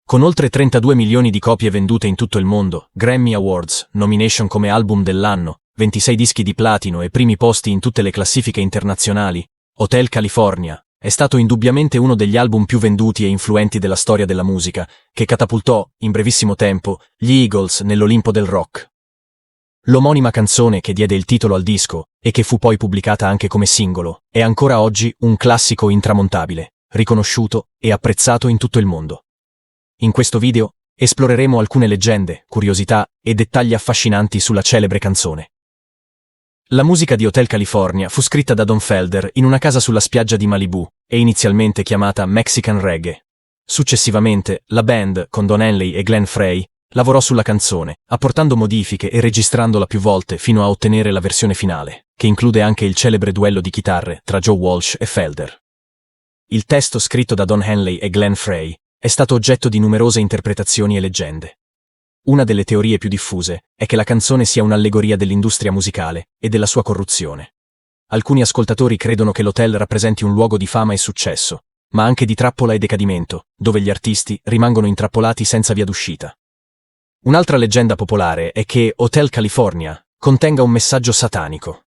Con oltre 32 milioni di copie vendute in tutto il mondo, Grammy Awards, nomination come album dell'anno, 26 dischi di platino e primi posti in tutte le classifiche internazionali, Hotel California è stato indubbiamente uno degli album più venduti e influenti della storia della musica, che catapultò, in brevissimo tempo, gli Eagles nell'Olimpo del rock. L'omonima canzone che diede il titolo al disco, e che fu poi pubblicata anche come singolo, è ancora oggi un classico intramontabile, riconosciuto e apprezzato in tutto il mondo. In questo video esploreremo alcune leggende, curiosità e dettagli affascinanti sulla celebre canzone. La musica di Hotel California fu scritta da Don Felder in una casa sulla spiaggia di Malibu e inizialmente chiamata Mexican Reggae. Successivamente, la band, con Don Henley e Glenn Frey, lavorò sulla canzone, apportando modifiche e registrandola più volte fino a ottenere la versione finale, che include anche il celebre duello di chitarre tra Joe Walsh e Felder. Il testo scritto da Don Henley e Glenn Frey è stato oggetto di numerose interpretazioni e leggende. Una delle teorie più diffuse è che la canzone sia un'allegoria dell'industria musicale e della sua corruzione. Alcuni ascoltatori credono che l'hotel rappresenti un luogo di fama e successo, ma anche di trappola e decadimento, dove gli artisti rimangono intrappolati senza via d'uscita. Un'altra leggenda popolare è che Hotel California contenga un messaggio satanico.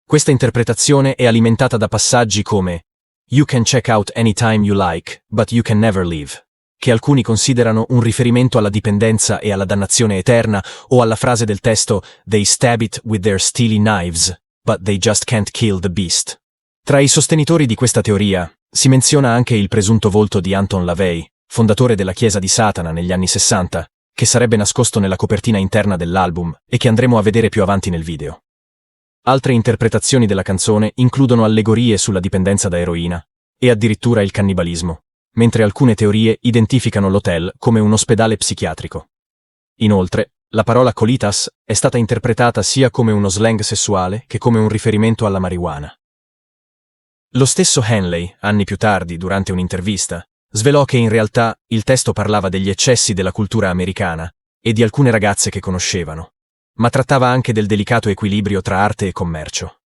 Questa interpretazione è alimentata da passaggi come "You can check out anytime you like, but you can never leave", che alcuni considerano un riferimento alla dipendenza e alla dannazione eterna, o alla frase del testo "They stab it with their steely knives, but they just can't kill the beast". Tra i sostenitori di questa teoria si menziona anche il presunto volto di Anton LaVey, fondatore della Chiesa di Satana negli anni 60, che sarebbe nascosto nella copertina interna dell'album e che andremo a vedere più avanti nel video. Altre interpretazioni della canzone includono allegorie sulla dipendenza da eroina e addirittura il cannibalismo, mentre alcune teorie identificano l'hotel come un ospedale psichiatrico. Inoltre, la parola colitas è stata interpretata sia come uno slang sessuale che come un riferimento alla marijuana. Lo stesso Henley, anni più tardi, durante un'intervista, svelò che in realtà il testo parlava degli eccessi della cultura americana e di alcune ragazze che conoscevano, ma trattava anche del delicato equilibrio tra arte e commercio.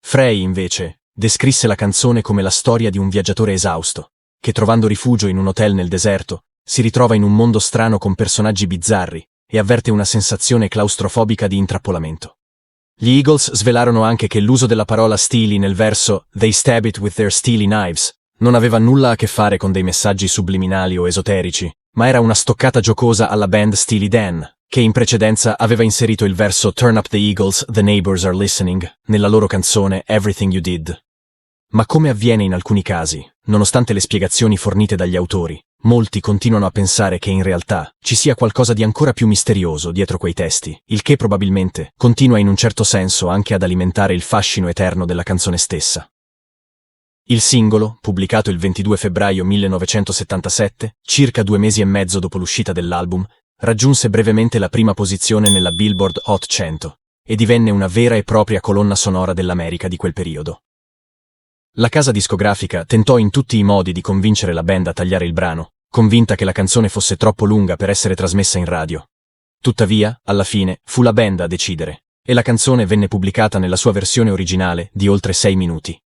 Frey, invece, descrisse la canzone come la storia di un viaggiatore esausto, che trovando rifugio in un hotel nel deserto, si ritrova in un mondo strano con personaggi bizzarri e avverte una sensazione claustrofobica di intrappolamento. Gli Eagles svelarono anche che l'uso della parola steely nel verso "They stab it with their steely knives" non aveva nulla a che fare con dei messaggi subliminali o esoterici, ma era una stoccata giocosa alla band Steely Dan, che in precedenza aveva inserito il verso "Turn up the Eagles, the neighbors are listening" nella loro canzone "Everything You Did". Ma come avviene in alcuni casi, nonostante le spiegazioni fornite dagli autori, molti continuano a pensare che in realtà ci sia qualcosa di ancora più misterioso dietro quei testi, il che probabilmente continua in un certo senso anche ad alimentare il fascino eterno della canzone stessa. Il singolo, pubblicato il 22 febbraio 1977, circa 2 mesi e mezzo dopo l'uscita dell'album, raggiunse brevemente la prima posizione nella Billboard Hot 100 e divenne una vera e propria colonna sonora dell'America di quel periodo. La casa discografica tentò in tutti i modi di convincere la band a tagliare il brano, convinta che la canzone fosse troppo lunga per essere trasmessa in radio. Tuttavia, alla fine, fu la band a decidere, e la canzone venne pubblicata nella sua versione originale di oltre 6 minuti.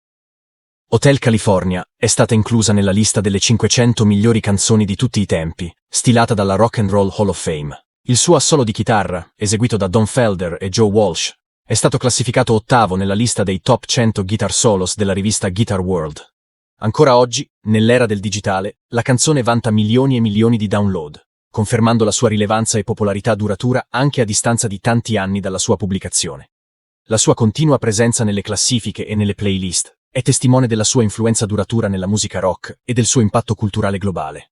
Hotel California è stata inclusa nella lista delle 500 migliori canzoni di tutti i tempi, stilata dalla Rock and Roll Hall of Fame. Il suo assolo di chitarra, eseguito da Don Felder e Joe Walsh, è stato classificato 8º nella lista dei top 100 guitar solos della rivista Guitar World. Ancora oggi, nell'era del digitale, la canzone vanta milioni e milioni di download, confermando la sua rilevanza e popolarità duratura anche a distanza di tanti anni dalla sua pubblicazione. La sua continua presenza nelle classifiche e nelle playlist è testimone della sua influenza duratura nella musica rock e del suo impatto culturale globale.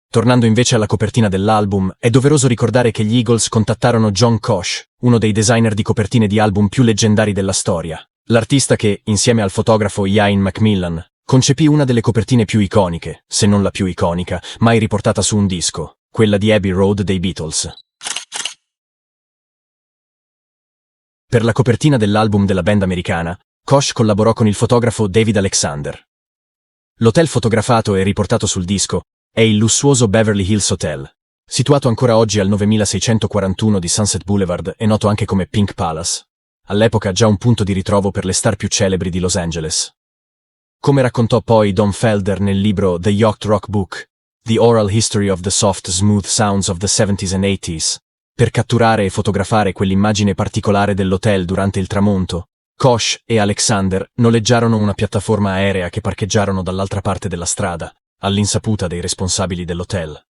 Tornando invece alla copertina dell'album, è doveroso ricordare che gli Eagles contattarono John Kosh, uno dei designer di copertine di album più leggendari della storia, l'artista che, insieme al fotografo Ian McMillan, concepì una delle copertine più iconiche, se non la più iconica, mai riportata su un disco, quella di Abbey Road dei Beatles. Per la copertina dell'album della band americana, Koch collaborò con il fotografo David Alexander. L'hotel fotografato e riportato sul disco è il lussuoso Beverly Hills Hotel, situato ancora oggi al 9641 di Sunset Boulevard e noto anche come Pink Palace, all'epoca già un punto di ritrovo per le star più celebri di Los Angeles. Come raccontò poi Don Felder nel libro The Yacht Rock Book, The Oral History of the Soft Smooth Sounds of the 70s and 80s, per catturare e fotografare quell'immagine particolare dell'hotel durante il tramonto, Koch e Alexander noleggiarono una piattaforma aerea che parcheggiarono dall'altra parte della strada, all'insaputa dei responsabili dell'hotel.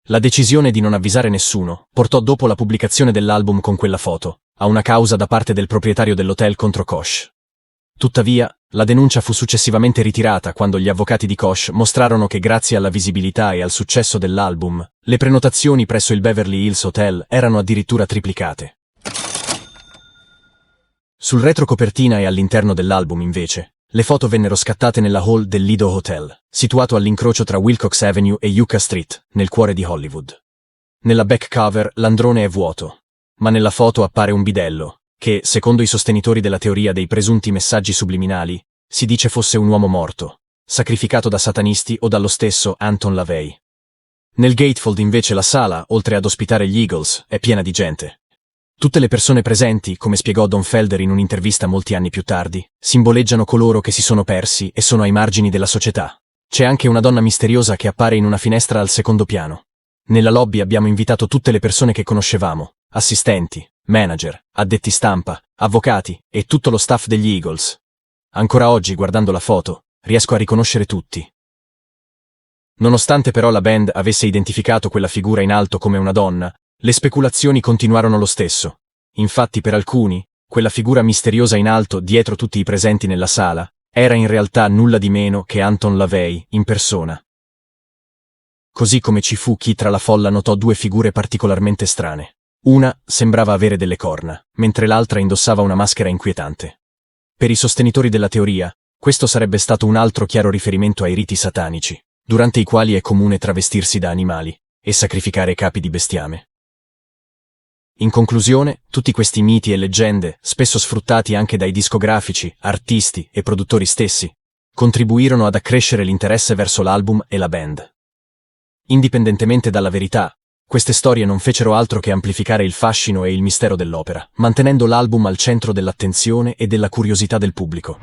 La decisione di non avvisare nessuno portò dopo la pubblicazione dell'album con quella foto a una causa da parte del proprietario dell'hotel contro Koch. Tuttavia, la denuncia fu successivamente ritirata quando gli avvocati di Koch mostrarono che grazie alla visibilità e al successo dell'album, le prenotazioni presso il Beverly Hills Hotel erano addirittura triplicate. Sul retrocopertina e all'interno dell'album, invece, le foto vennero scattate nella hall del Lido Hotel, situato all'incrocio tra Wilcox Avenue e Yucca Street, nel cuore di Hollywood. Nella back cover l'androne è vuoto, ma nella foto appare un bidello, che, secondo i sostenitori della teoria dei presunti messaggi subliminali, si dice fosse un uomo morto, sacrificato da satanisti o dallo stesso Anton LaVey. Nel gatefold invece la sala, oltre ad ospitare gli Eagles, è piena di gente. Tutte le persone presenti, come spiegò Don Felder in un'intervista molti anni più tardi, simboleggiano coloro che si sono persi e sono ai margini della società. C'è anche una donna misteriosa che appare in una finestra al secondo piano. Nella lobby abbiamo invitato tutte le persone che conoscevamo, assistenti, manager, addetti stampa, avvocati e tutto lo staff degli Eagles. Ancora oggi, guardando la foto, riesco a riconoscere tutti. Nonostante però la band avesse identificato quella figura in alto come una donna, le speculazioni continuarono lo stesso. Infatti per alcuni, quella figura misteriosa in alto dietro tutti i presenti nella sala era in realtà nulla di meno che Anton LaVey in persona. Così come ci fu chi tra la folla notò due figure particolarmente strane. Una sembrava avere delle corna, mentre l'altra indossava una maschera inquietante. Per i sostenitori della teoria, questo sarebbe stato un altro chiaro riferimento ai riti satanici, durante i quali è comune travestirsi da animali e sacrificare capi di bestiame. In conclusione, tutti questi miti e leggende, spesso sfruttati anche dai discografici, artisti e produttori stessi, contribuirono ad accrescere l'interesse verso l'album e la band. Indipendentemente dalla verità, queste storie non fecero altro che amplificare il fascino e il mistero dell'opera, mantenendo l'album al centro dell'attenzione e della curiosità del pubblico.